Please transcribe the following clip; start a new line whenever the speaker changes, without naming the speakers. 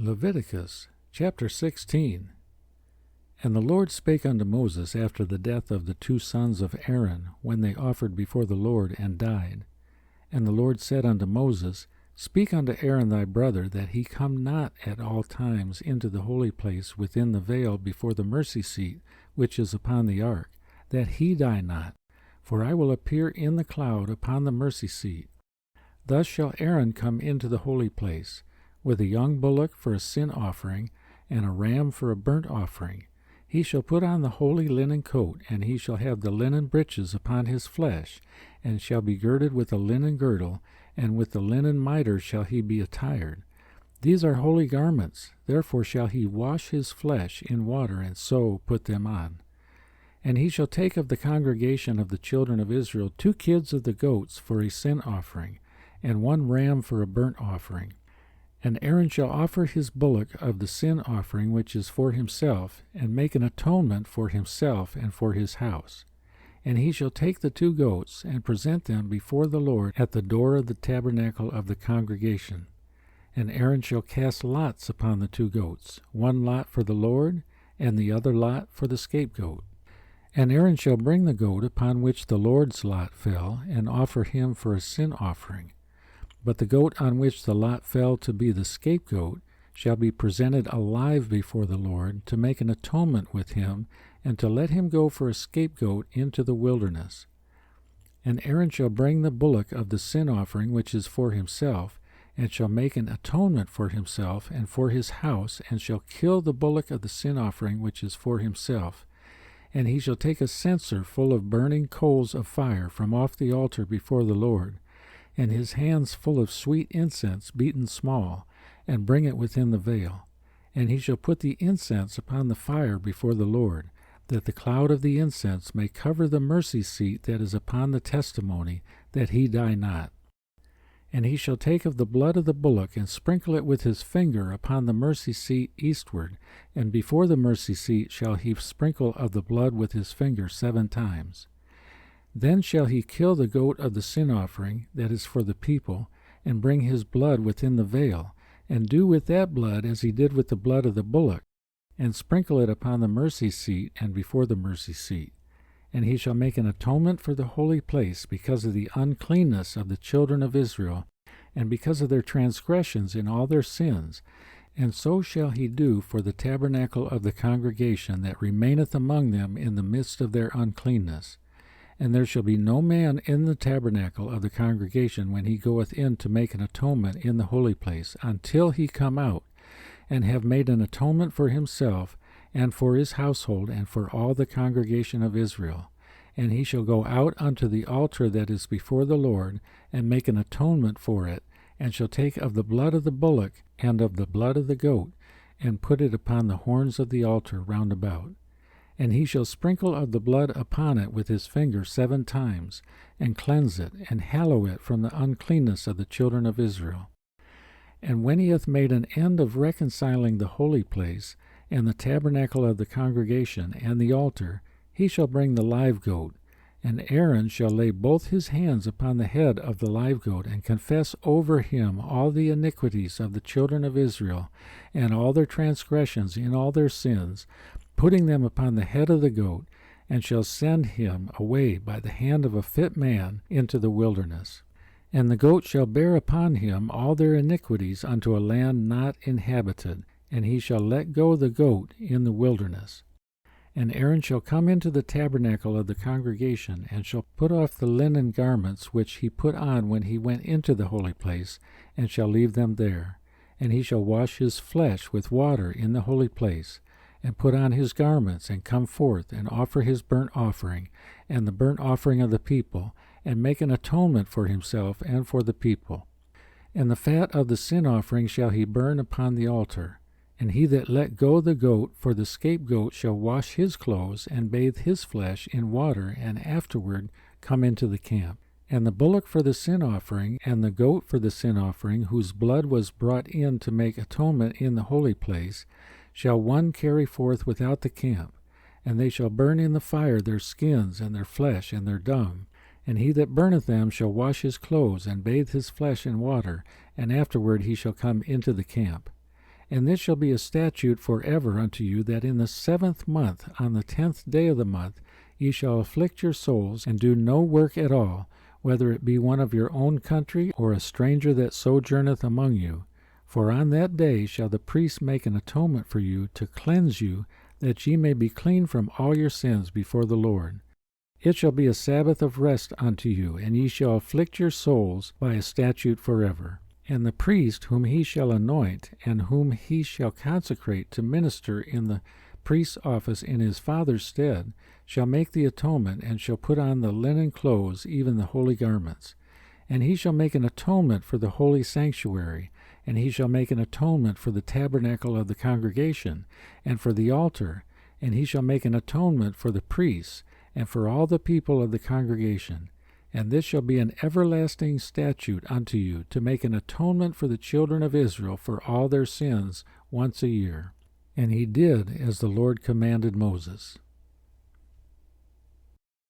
Leviticus chapter 16. And the Lord spake unto Moses after the death of the two sons of Aaron, when they offered before the Lord and died. And the Lord said unto Moses, Speak unto Aaron thy brother, that he come not at all times into the holy place within the veil before the mercy seat, which is upon the ark, that he die not. For I will appear in the cloud upon the mercy seat. Thus shall Aaron come into the holy place, with a young bullock for a sin offering, and a ram for a burnt offering. He shall put on the holy linen coat, and he shall have the linen breeches upon his flesh, and shall be girded with a linen girdle, and with the linen mitre shall he be attired. These are holy garments, therefore shall he wash his flesh in water, and so put them on. And he shall take of the congregation of the children of Israel 2 kids of the goats for a sin offering, and 1 ram for a burnt offering. And Aaron shall offer his bullock of the sin offering which is for himself, and make an atonement for himself and for his house. And he shall take the 2 goats, and present them before the Lord at the door of the tabernacle of the congregation. And Aaron shall cast lots upon the 2 goats, 1 lot for the Lord, and the other lot for the scapegoat. And Aaron shall bring the goat upon which the Lord's lot fell, and offer him for a sin offering. But the goat on which the lot fell to be the scapegoat shall be presented alive before the Lord, to make an atonement with him, and to let him go for a scapegoat into the wilderness. And Aaron shall bring the bullock of the sin offering which is for himself, and shall make an atonement for himself and for his house, and shall kill the bullock of the sin offering which is for himself. And he shall take a censer full of burning coals of fire from off the altar before the Lord, and his hands full of sweet incense beaten small, and bring it within the veil. And he shall put the incense upon the fire before the Lord, that the cloud of the incense may cover the mercy seat that is upon the testimony, that he die not. And he shall take of the blood of the bullock, and sprinkle it with his finger upon the mercy seat eastward, and before the mercy seat shall he sprinkle of the blood with his finger 7 times. Then shall he kill the goat of the sin offering, that is for the people, and bring his blood within the veil, and do with that blood as he did with the blood of the bullock, and sprinkle it upon the mercy seat and before the mercy seat. And he shall make an atonement for the holy place because of the uncleanness of the children of Israel, and because of their transgressions in all their sins. And so shall he do for the tabernacle of the congregation that remaineth among them in the midst of their uncleanness. And there shall be no man in the tabernacle of the congregation when he goeth in to make an atonement in the holy place, until he come out, and have made an atonement for himself, and for his household, and for all the congregation of Israel. And he shall go out unto the altar that is before the Lord, and make an atonement for it, and shall take of the blood of the bullock, and of the blood of the goat, and put it upon the horns of the altar round about. And he shall sprinkle of the blood upon it with his finger 7 times, and cleanse it, and hallow it from the uncleanness of the children of Israel. And when he hath made an end of reconciling the holy place, and the tabernacle of the congregation, and the altar, he shall bring the live goat. And Aaron shall lay both his hands upon the head of the live goat, and confess over him all the iniquities of the children of Israel, and all their transgressions in all their sins, putting them upon the head of the goat, and shall send him away by the hand of a fit man into the wilderness. And the goat shall bear upon him all their iniquities unto a land not inhabited, and he shall let go the goat in the wilderness. And Aaron shall come into the tabernacle of the congregation, and shall put off the linen garments which he put on when he went into the holy place, and shall leave them there. And he shall wash his flesh with water in the holy place, and put on his garments, and come forth, and offer his burnt offering, and the burnt offering of the people, and make an atonement for himself and for the people. And the fat of the sin offering shall he burn upon the altar. And he that let go the goat for the scapegoat shall wash his clothes, and bathe his flesh in water, and afterward come into the camp. And the bullock for the sin offering, and the goat for the sin offering, whose blood was brought in to make atonement in the holy place, shall one carry forth without the camp. And they shall burn in the fire their skins, and their flesh, and their dung. And he that burneth them shall wash his clothes, and bathe his flesh in water, and afterward he shall come into the camp. And this shall be a statute forever unto you, that in the 7th month, on the 10th day of the month, ye shall afflict your souls, and do no work at all, whether it be one of your own country, or a stranger that sojourneth among you. For on that day shall the priest make an atonement for you, to cleanse you, that ye may be clean from all your sins before the Lord. It shall be a Sabbath of rest unto you, and ye shall afflict your souls by a statute forever. And the priest whom he shall anoint, and whom he shall consecrate to minister in the priest's office in his father's stead, shall make the atonement, and shall put on the linen clothes, even the holy garments. And he shall make an atonement for the holy sanctuary, and he shall make an atonement for the tabernacle of the congregation, and for the altar, and he shall make an atonement for the priests, and for all the people of the congregation. And this shall be an everlasting statute unto you, to make an atonement for the children of Israel for all their sins once a year. And he did as the Lord commanded Moses.